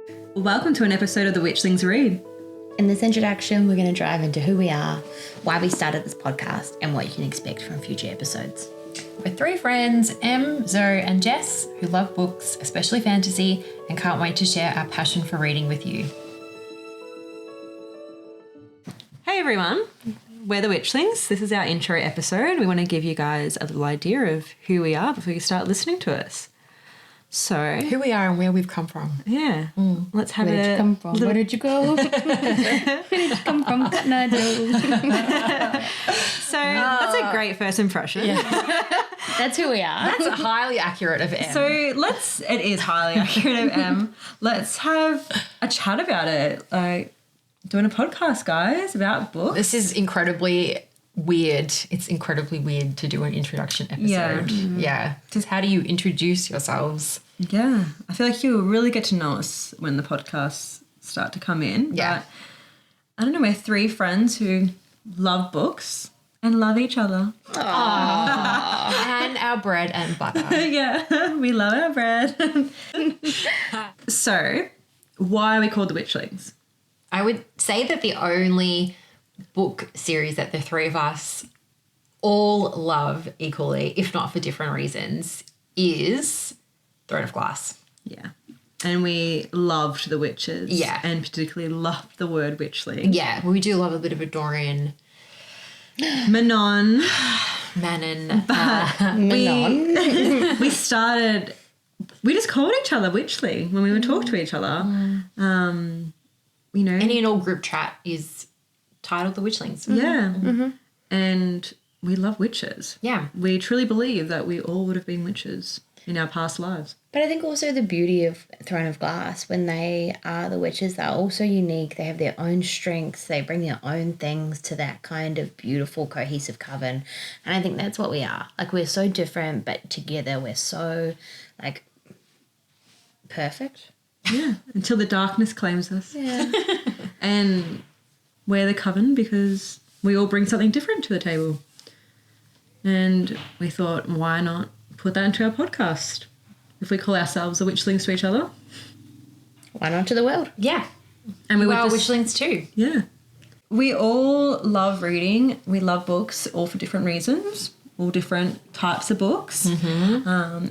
Welcome to an episode of the Witchlings Read. In this introduction, we're going to dive into who we are, why we started this podcast, and what you can expect from future episodes. We're three friends, Em, Zoe and Jess, who love books, especially fantasy, and can't wait to share our passion for reading with you. Hey everyone, we're the Witchlings. This is our intro episode. We want to give you guys a little idea of who we are before you start listening to us. So, Who we are and where we've come from. yeah, let's have Where did you come from? little- Where did you go? Where did you come from? What did I do? So that's a great first impression. That's who we are. That's highly accurate of Em. So it is highly accurate of Em. Let's have a chat about it. Like doing a podcast, guys, about books. This is incredibly weird. It's incredibly weird to do an introduction episode. Yeah. Just how do you introduce yourselves? Yeah, I feel like you'll really get to know us when the podcasts start to come in. Yeah. But I don't know, we're three friends who love books and love each other. And our bread and butter. Yeah, we love our bread. So, why are we called the Witchlings? I would say that the only book series that the three of us all love equally, if not for different reasons, is Throne of Glass. Yeah. And we loved the witches. Yeah. And particularly loved the word witchling. Yeah, we do love a bit of a Dorian, Manon. Manon. We started, we just called each other witchling when we would talk to each other. You know. Any and all group chat is titled The Witchlings. Yeah. And we love witches. Yeah. We truly believe that we all would have been witches in our past lives. But I think also the beauty of Throne of Glass, when they are the witches, they're also unique. They have their own strengths. They bring their own things to that kind of beautiful, cohesive coven. And I think that's what we are. Like, we're so different, but together we're so, like, perfect. Yeah. Until the darkness claims us. Yeah. And we're the coven because we all bring something different to the table. And we thought, why not put that into our podcast? If we call ourselves the Witchlings to each other. Why not to the world? Yeah. And we We were are just, Witchlings too. yeah. We all love reading. We love books, all for different reasons, all different types of books.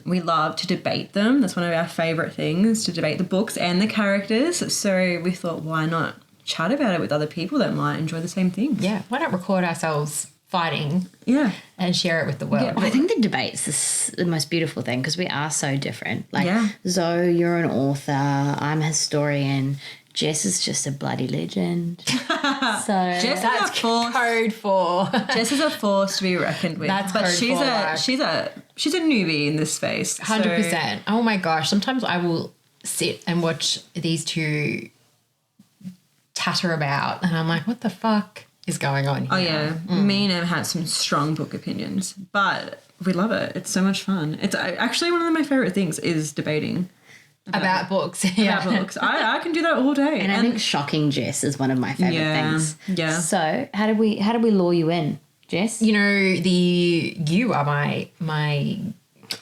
We love to debate them. That's one of our favourite things, to debate the books and the characters. So we thought, why not chat about it with other people that might enjoy the same things? Yeah. Why not record ourselves fighting Yeah. and share it with the world? Yeah. I think the debate's the most beautiful thing because we are so different. Like, Yeah. Zoe, you're an author. I'm a historian. Jess is just a bloody legend. So Jess That's is a force. code for. Jess is a force to be reckoned with. That's but code she's for a life. she's a newbie in this space. 100%. Oh my gosh. Sometimes I will sit and watch these two tatter about and I'm like, what the fuck is going on here? Oh yeah, me and Em had some strong book opinions, but we love it. It's so much fun. It's actually one of my favorite things is debating About books. Yeah. about books. I can do that all day. And I think shocking Jess is one of my favourite things. Yeah. So how did we lure you in, Jess? You know, you are my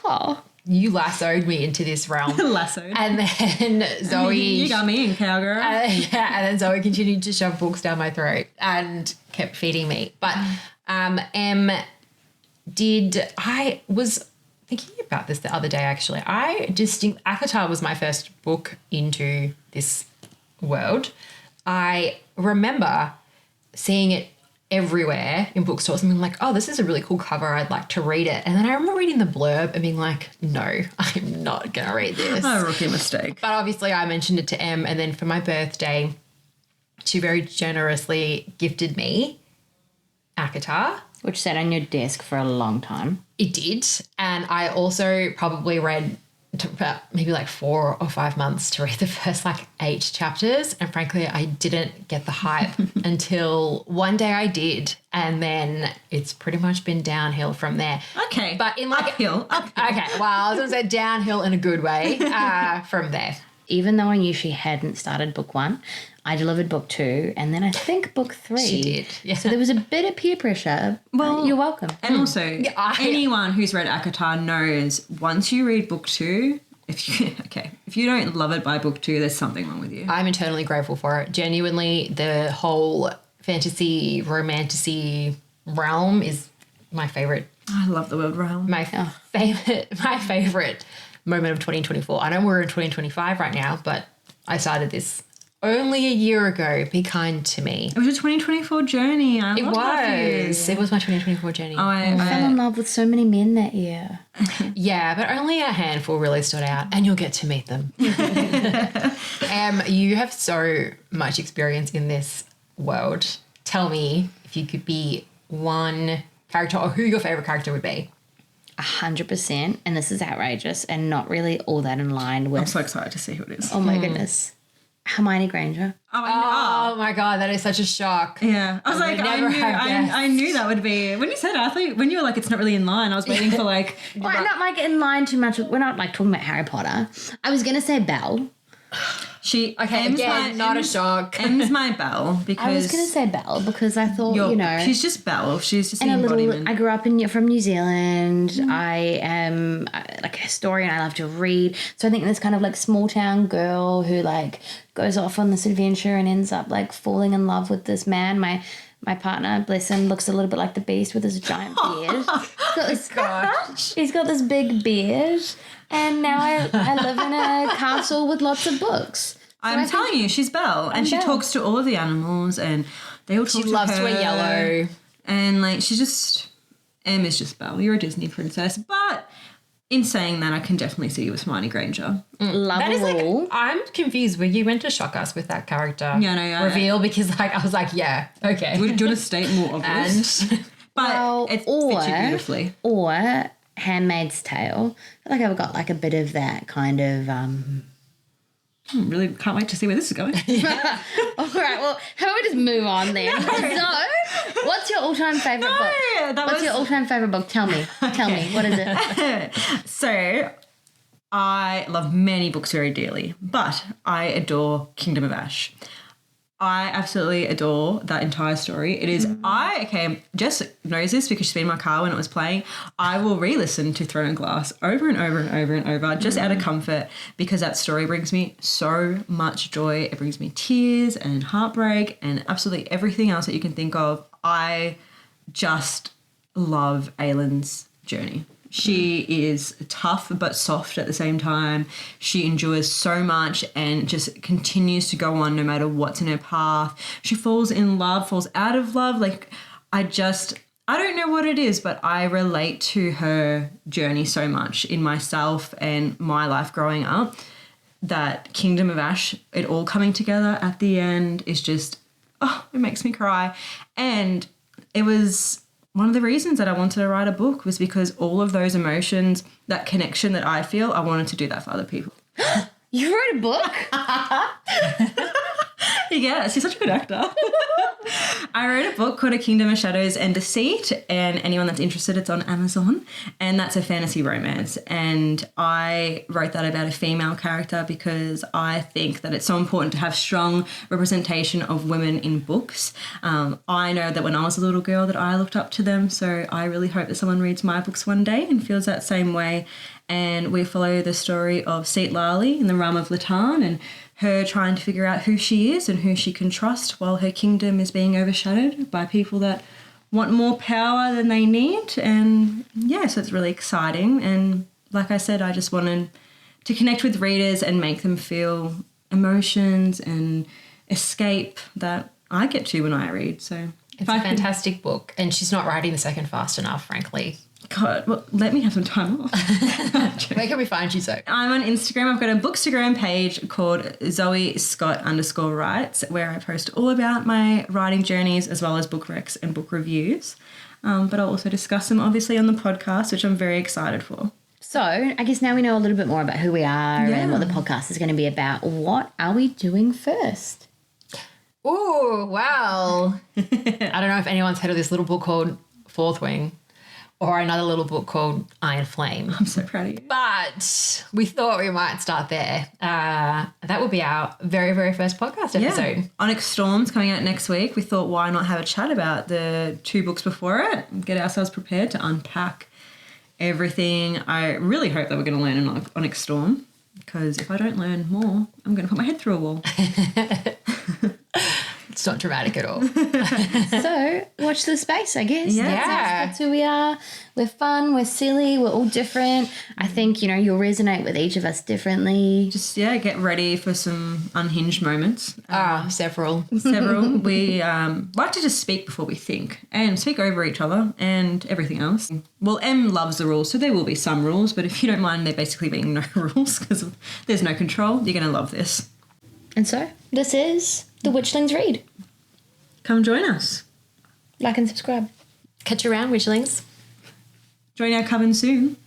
Oh. you lassoed me into this realm. lasso. And then Zoe you got me in, cowgirl. and then Zoe continued to shove books down my throat and kept feeding me. But I was thinking about this the other day actually. Akatar was my first book into this world. I remember seeing it everywhere in bookstores and being like, oh, this is a really cool cover. I'd like to read it. And then I remember reading the blurb and being like, no, I'm not going to read this. A rookie mistake. But obviously I mentioned it to Em, and then for my birthday, she very generously gifted me Akatar. Which sat on your desk for a long time. It did. And I also probably read about maybe like 4 or 5 months to read the first like 8 chapters. And frankly, I didn't get the hype until one day I did. And then it's pretty much been downhill from there. Okay. But in like uphill. Okay, well, I was going to say downhill in a good way from there. Even though I knew she hadn't started book 1, I delivered book 2 and then I think book 3. She did, yeah. So there was a bit of peer pressure. Well, you're welcome. And also, I- anyone who's read Akatar knows once you read book 2, if you don't love it by book 2, there's something wrong with you. I'm eternally grateful for it. Genuinely, the whole fantasy, romantasy realm is my favorite. I love the word realm. My favorite moment of 2024. I know we're in 2025 right now, but I started this only a year ago. Be kind to me. It was a 2024 journey. It was my 2024 journey. I fell in love with so many men that year. Yeah, but only a handful really stood out, and you'll get to meet them. You have so much experience in this world. Tell me if you could be one character or who your favorite character would be. 100%, and this is outrageous and not really all that in line with... I'm so excited to see who it is. Oh my goodness. Hermione Granger. Oh my God, that is such a shock. Yeah. I was like, I knew that would be... When you said it, I thought, when you were like, it's not really in line, I was waiting for like... Well, not like in line too much. We're not like talking about Harry Potter. I was going to say Belle. Not a shock. Em's my Belle because... I was going to say Belle because I thought, she's just Belle. She's just the and embodiment. I grew up from New Zealand. I am like a historian. I love to read. So I think this kind of like small town girl who like goes off on this adventure and ends up like falling in love with this man. My partner, bless him, looks a little bit like the Beast with his giant beard. He's got this big beard. And now I live in a castle with lots of books. I'm telling you, she's Belle. And she talks to all of the animals and they all talk to her. She loves to wear yellow. And like, Em is just Belle. You're a Disney princess. But in saying that, I can definitely see you with Hermione Granger. Lovable. I'm confused. Were you meant to shock us with that character reveal? Because like I was like, yeah, okay. Do you want to state more obvious? But it fits you beautifully. Or Handmaid's Tale. I feel like I've got like a bit of that kind of... really can't wait to see where this is going. All right, well, how about we just move on then? So, what's your all-time favourite book? What's your all-time favourite book? Tell me. What is it? So, I love many books very dearly, but I adore Kingdom of Ash. I absolutely adore that entire story. It is, Jess knows this because she's been in my car when it was playing. I will re-listen to Throne of Glass over and over and over and over just out of comfort because that story brings me so much joy. It brings me tears and heartbreak and absolutely everything else that you can think of. I just love Aylin's journey. She is tough but soft at the same time. She endures so much and just continues to go on no matter what's in her path. She falls in love, falls out of love. Like, I don't know what it is, but I relate to her journey so much in myself and my life growing up that Kingdom of Ash, it all coming together at the end is just, it makes me cry. And it was... one of the reasons that I wanted to write a book was because all of those emotions, that connection that I feel, I wanted to do that for other people. You wrote a book? Yes, you're such a good actor. I wrote a book called A Kingdom of Shadows and Deceit, and anyone that's interested, it's on Amazon, and that's a fantasy romance. And I wrote that about a female character because I think that it's so important to have strong representation of women in books. I know that when I was a little girl that I looked up to them, so I really hope that someone reads my books one day and feels that same way. And we follow the story of Seat Lali in the realm of Latan and her trying to figure out who she is and who she can trust while her kingdom is being overshadowed by people that want more power than they need. And yeah, so it's really exciting. And like I said, I just wanted to connect with readers and make them feel emotions and escape that I get to when I read. So it's a fantastic book, and she's not writing the second fast enough, frankly. God, well, let me have some time off. Where can we find you, Zoe? I'm on Instagram. I've got a Bookstagram page called Zoe Scott_writes where I post all about my writing journeys as well as book recs and book reviews. But I'll also discuss them obviously on the podcast, which I'm very excited for. So I guess now we know a little bit more about who we are and what the podcast is going to be about. What are we doing first? Oh, wow. I don't know if anyone's heard of this little book called Fourth Wing, or another little book called Iron Flame. I'm so proud of you. But we thought we might start there. That will be our very, very first podcast episode. Yeah. Onyx Storm's coming out next week. We thought, why not have a chat about the 2 books before it and get ourselves prepared to unpack everything. I really hope that we're going to learn in Onyx Storm. because if I don't learn more, I'm going to put my head through a wall. It's not dramatic at all. So, watch the space, I guess. Yeah. That's who we are. We're fun, we're silly, we're all different. I think, you'll resonate with each of us differently. Just, get ready for some unhinged moments. Several. Several. We like to just speak before we think and speak over each other and everything else. Well, Em loves the rules, so there will be some rules, but if you don't mind there basically being no rules because there's no control, you're going to love this. And so, this is the Witchlings Read. Come join us. Like and subscribe. Catch you around, Witchlings. Join our coven soon.